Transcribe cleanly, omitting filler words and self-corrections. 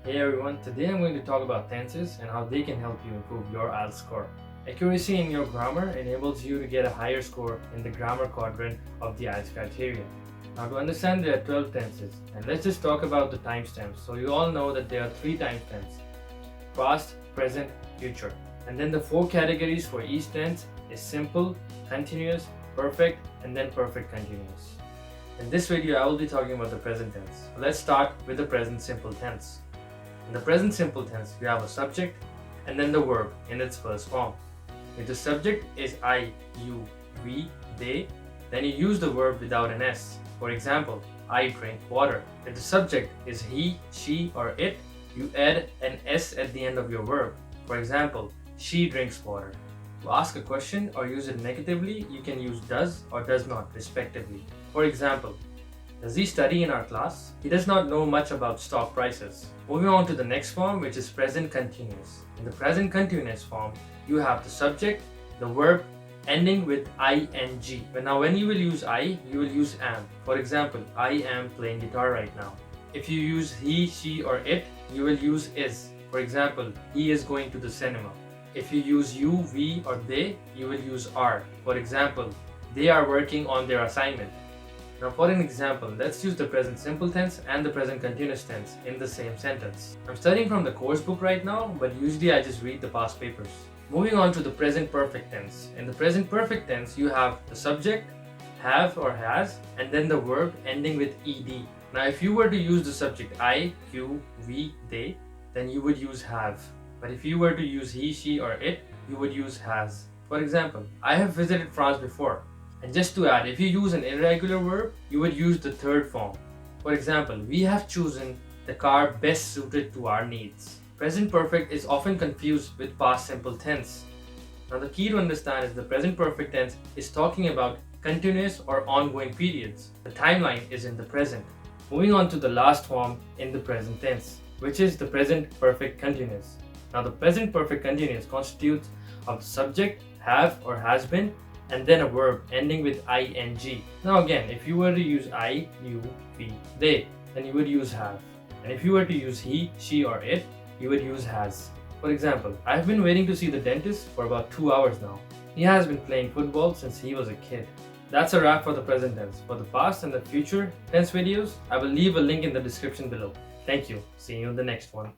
Hey everyone, today I'm going to talk about tenses and how they can help you improve your IELTS score. Accuracy in your grammar enables you to get a higher score in the grammar quadrant of the IELTS criteria. Now to understand, there are 12 tenses, and let's just talk about the timestamps. So you all know that there are 3 timestamps: past, present, future. And then the 4 categories for each tense is simple, continuous, perfect, and then perfect continuous. In this video I will be talking about the present tense. So let's start with the present simple tense. In the present simple tense, you have a subject and then the verb in its first form. If the subject is I, you, we, they, then you use the verb without an S. For example, I drink water. If the subject is he, she, or it, you add an S at the end of your verb. For example, she drinks water. To ask a question or use it negatively, you can use does or does not, respectively. For example, does he study in our class? He does not know much about stock prices. Moving on to the next form, which is present continuous. In the present continuous form, you have the subject, the verb, ending with ing. But now when you will use I, you will use am. For example, I am playing guitar right now. If you use he, she, or it, you will use is. For example, he is going to the cinema. If you use you, we, or they, you will use are. For example, they are working on their assignment. Now for an example, let's use the present simple tense and the present continuous tense in the same sentence. I'm studying from the course book right now, but usually I just read the past papers. Moving on to the present perfect tense. In the present perfect tense, you have the subject, have or has, and then the verb ending with ed. Now if you were to use the subject I, you, we, they, then you would use have. But if you were to use he, she, or it, you would use has. For example, I have visited France before. And just to add, if you use an irregular verb, you would use the third form. For example, we have chosen the car best suited to our needs. Present perfect is often confused with past simple tense. Now the key to understand is the present perfect tense is talking about continuous or ongoing periods. The timeline is in the present. Moving on to the last form in the present tense, which is the present perfect continuous. Now the present perfect continuous constitutes of the subject, have or has been, and then a verb ending with ing. Now again, if you were to use I, you, we, they, then you would use have. And if you were to use he, she, or it, you would use has. For example, I have been waiting to see the dentist for about 2 hours now. He has been playing football since he was a kid. That's a wrap for the present tense. For the past and the future tense videos, I will leave a link in the description below. Thank you. See you in the next one.